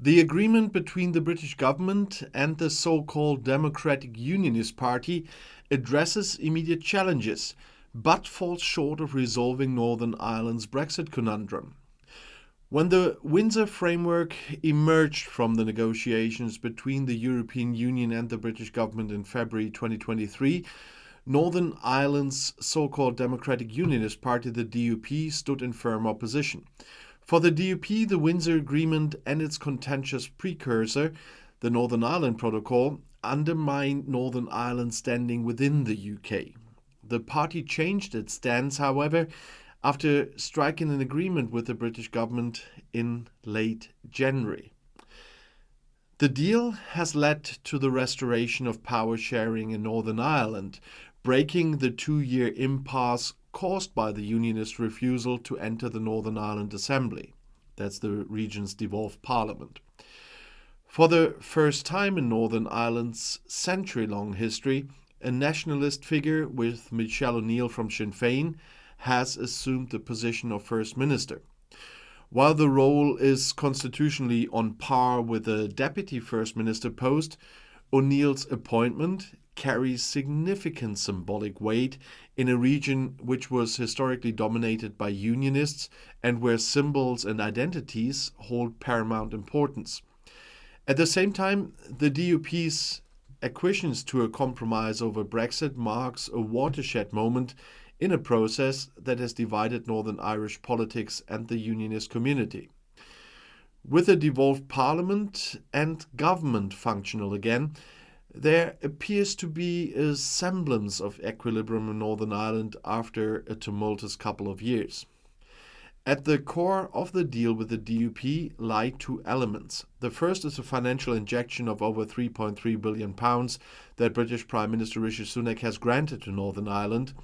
The agreement between the British government and the so-called Democratic Unionist Party addresses immediate challenges, but falls short of resolving Northern Ireland's Brexit conundrum. When the Windsor Framework emerged from the negotiations between the European Union and the British government in February 2023, Northern Ireland's so-called Democratic Unionist Party, the DUP, stood in firm opposition. For the DUP, the Windsor Agreement and its contentious precursor, the Northern Ireland Protocol, undermined Northern Ireland's standing within the UK. The party changed its stance, however, after striking an agreement with the British government in late January. The deal has led to the restoration of power sharing in Northern Ireland, breaking the 2-year impasse caused by the Unionist refusal to enter the Northern Ireland Assembly. That's the region's devolved parliament. For the first time in Northern Ireland's century-long history, a nationalist figure with Michelle O'Neill from Sinn Féin has assumed the position of First Minister. While the role is constitutionally on par with the Deputy First Minister post, O'Neill's appointment carries significant symbolic weight in a region which was historically dominated by Unionists and where symbols and identities hold paramount importance. At the same time, the DUP's acquiescence to a compromise over Brexit marks a watershed moment in a process that has divided Northern Irish politics and the Unionist community. With a devolved parliament and government functional again, there appears to be a semblance of equilibrium in Northern Ireland after a tumultuous couple of years. At the core of the deal with the DUP lie two elements. The first is a financial injection of over £3.3 billion that British Prime Minister Rishi Sunak has granted to Northern Ireland,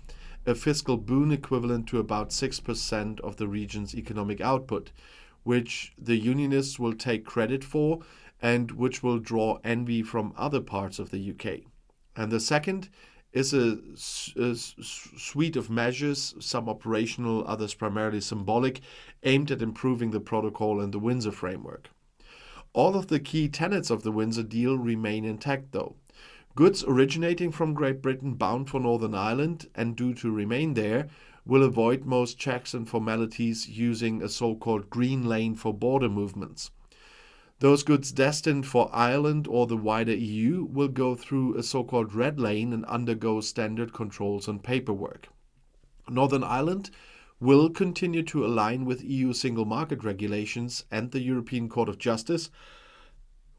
a fiscal boon equivalent to about 6% of the region's economic output, which the Unionists will take credit for and which will draw envy from other parts of the UK. And the second is a suite of measures, some operational, others primarily symbolic, aimed at improving the protocol and the Windsor Framework. All of the key tenets of the Windsor deal remain intact, though. Goods originating from Great Britain bound for Northern Ireland and due to remain there will avoid most checks and formalities using a so-called green lane for border movements. Those goods destined for Ireland or the wider EU will go through a so-called red lane and undergo standard controls and paperwork. Northern Ireland will continue to align with EU single market regulations, and the European Court of Justice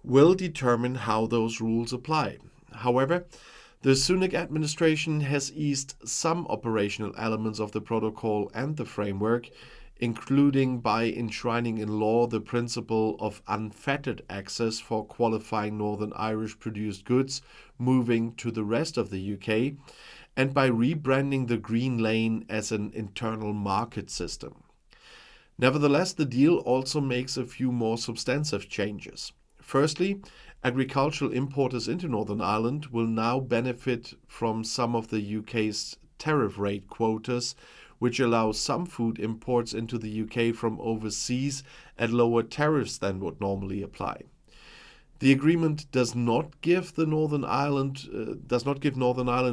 will determine how those rules apply. However, the Sunak administration has eased some operational elements of the protocol and the framework, including by enshrining in law the principle of unfettered access for qualifying Northern Irish produced goods moving to the rest of the UK, and by rebranding the Green Lane as an internal market system. Nevertheless, the deal also makes a few more substantive changes. Firstly, agricultural importers into Northern Ireland will now benefit from some of the UK's tariff rate quotas, which allows some food imports into the UK from overseas at lower tariffs than would normally apply. The agreement does not give Northern Ireland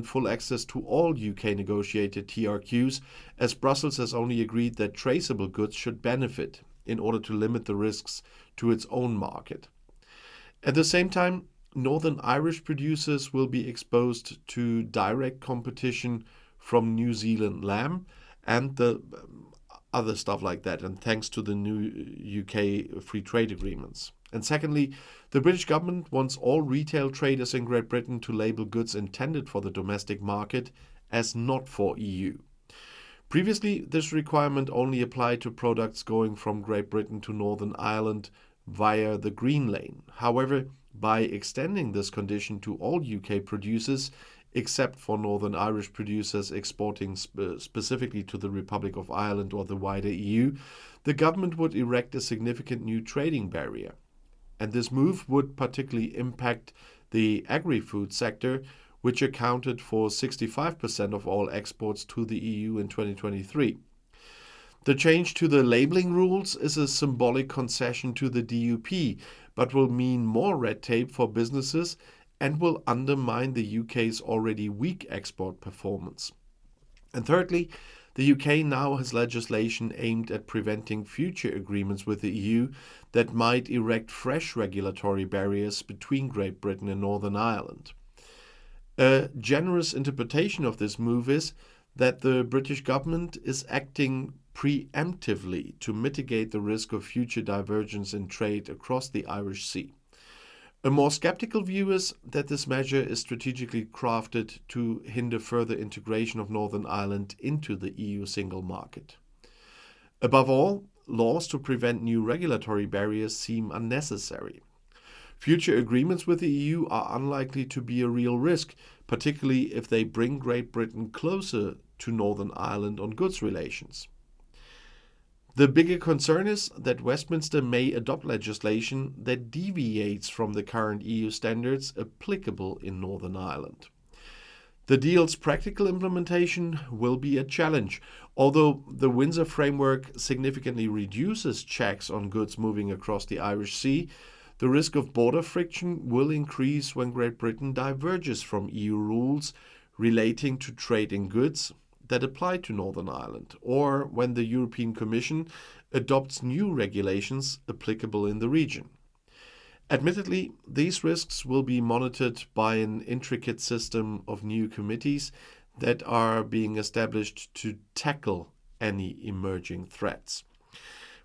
full access to all UK negotiated TRQs, as Brussels has only agreed that traceable goods should benefit in order to limit the risks to its own market. At the same time, Northern Irish producers will be exposed to direct competition from New Zealand lamb and the other stuff like that, and thanks to the new UK free trade agreements. And secondly, the British government wants all retail traders in Great Britain to label goods intended for the domestic market as not for EU. Previously, this requirement only applied to products going from Great Britain to Northern Ireland via the Green Lane. However, by extending this condition to all UK producers, except for Northern Irish producers exporting specifically to the Republic of Ireland or the wider EU, the government would erect a significant new trading barrier. And this move would particularly impact the agri-food sector, which accounted for 65% of all exports to the EU in 2023. The change to the labelling rules is a symbolic concession to the DUP, but will mean more red tape for businesses and will undermine the UK's already weak export performance. And thirdly, the UK now has legislation aimed at preventing future agreements with the EU that might erect fresh regulatory barriers between Great Britain and Northern Ireland. A generous interpretation of this move is that the British government is acting preemptively to mitigate the risk of future divergence in trade across the Irish Sea. A more skeptical view is that this measure is strategically crafted to hinder further integration of Northern Ireland into the EU single market. Above all, laws to prevent new regulatory barriers seem unnecessary. Future agreements with the EU are unlikely to be a real risk, particularly if they bring Great Britain closer to Northern Ireland on goods relations. The bigger concern is that Westminster may adopt legislation that deviates from the current EU standards applicable in Northern Ireland. The deal's practical implementation will be a challenge. Although the Windsor Framework significantly reduces checks on goods moving across the Irish Sea, the risk of border friction will increase when Great Britain diverges from EU rules relating to trade in goods that apply to Northern Ireland, or when the European Commission adopts new regulations applicable in the region. Admittedly, these risks will be monitored by an intricate system of new committees that are being established to tackle any emerging threats.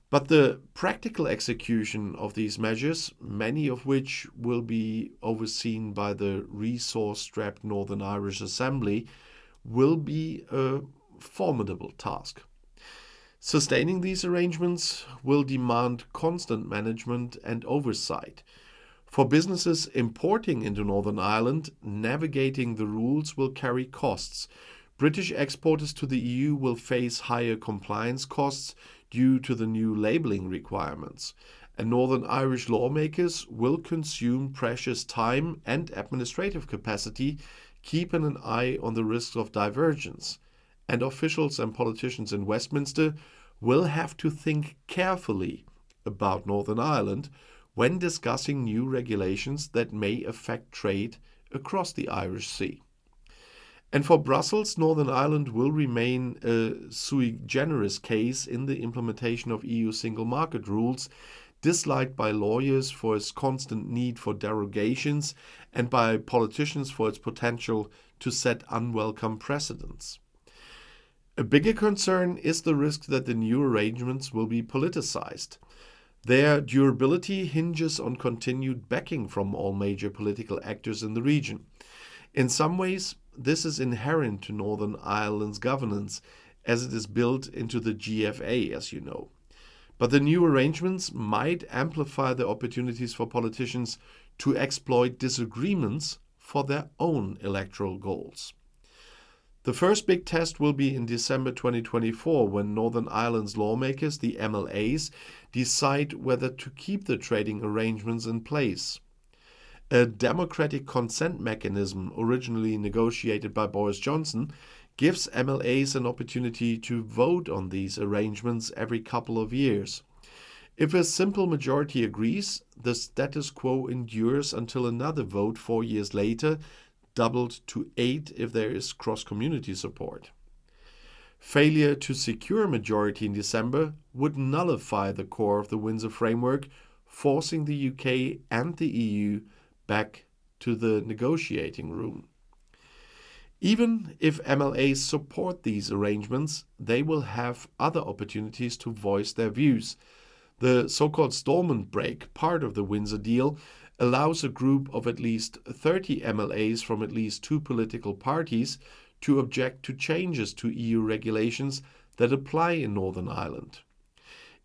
But the practical execution of these measures, many of which will be overseen by the resource-strapped Northern Irish Assembly, will be a formidable task. Sustaining these arrangements will demand constant management and oversight. For businesses importing into Northern Ireland, navigating the rules will carry costs. British exporters to the EU will face higher compliance costs due to the new labelling requirements, and Northern Irish lawmakers will consume precious time and administrative capacity keeping an eye on the risks of divergence, and officials and politicians in Westminster will have to think carefully about Northern Ireland when discussing new regulations that may affect trade across the Irish Sea. And for Brussels, Northern Ireland will remain a sui generis case in the implementation of EU single market rules, disliked by lawyers for its constant need for derogations and by politicians for its potential to set unwelcome precedents. A bigger concern is the risk that the new arrangements will be politicized. Their durability hinges on continued backing from all major political actors in the region. In some ways, this is inherent to Northern Ireland's governance, as it is built into the GFA, as you know. But the new arrangements might amplify the opportunities for politicians to exploit disagreements for their own electoral goals. The first big test will be in December 2024 when Northern Ireland's lawmakers, the MLAs, decide whether to keep the trading arrangements in place. A democratic consent mechanism originally negotiated by Boris Johnson gives MLAs an opportunity to vote on these arrangements every couple of years. If a simple majority agrees, the status quo endures until another vote 4 years later, doubled to 8 if there is cross-community support. Failure to secure a majority in December would nullify the core of the Windsor Framework, forcing the UK and the EU back to the negotiating room. Even if MLAs support these arrangements, they will have other opportunities to voice their views. The so-called Stormont Break, part of the Windsor deal, allows a group of at least 30 MLAs from at least 2 political parties to object to changes to EU regulations that apply in Northern Ireland.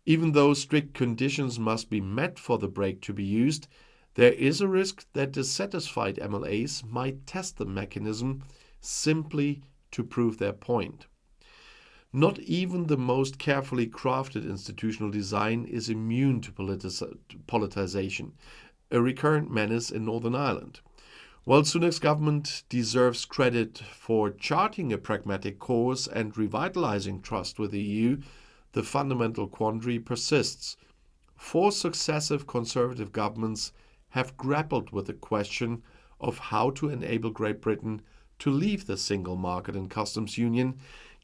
Even though strict conditions must be met for the break to be used, there is a risk that dissatisfied MLAs might test the mechanism simply to prove their point. Not even the most carefully crafted institutional design is immune to politicization, a recurrent menace in Northern Ireland. While Sunak's government deserves credit for charting a pragmatic course and revitalizing trust with the EU, the fundamental quandary persists. 4 successive Conservative governments have grappled with the question of how to enable Great Britain to leave the single market and customs union,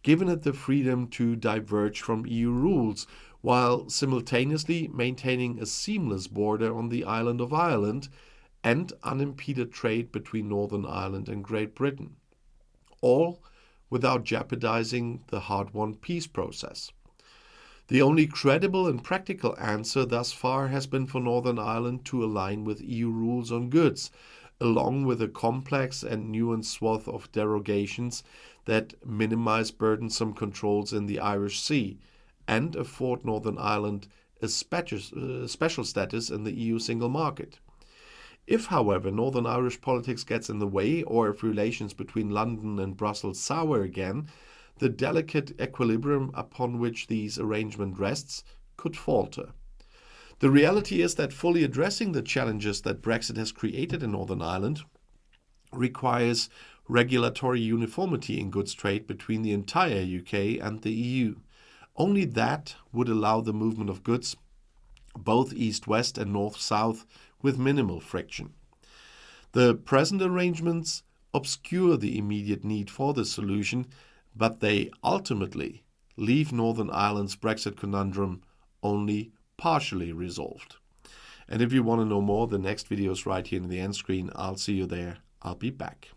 given it the freedom to diverge from EU rules, while simultaneously maintaining a seamless border on the island of Ireland and unimpeded trade between Northern Ireland and Great Britain, all without jeopardizing the hard-won peace process. The only credible and practical answer thus far has been for Northern Ireland to align with EU rules on goods, along with a complex and nuanced swath of derogations that minimize burdensome controls in the Irish Sea and afford Northern Ireland a special status in the EU single market. If, however, Northern Irish politics gets in the way, or if relations between London and Brussels sour again, the delicate equilibrium upon which these arrangement rests could falter. The reality is that fully addressing the challenges that Brexit has created in Northern Ireland requires regulatory uniformity in goods trade between the entire UK and the EU. Only that would allow the movement of goods, both east-west and north-south, with minimal friction. The present arrangements obscure the immediate need for this solution, but they ultimately leave Northern Ireland's Brexit conundrum only partially resolved. And if you want to know more, the next video is right here in the end screen. I'll see you there. I'll be back.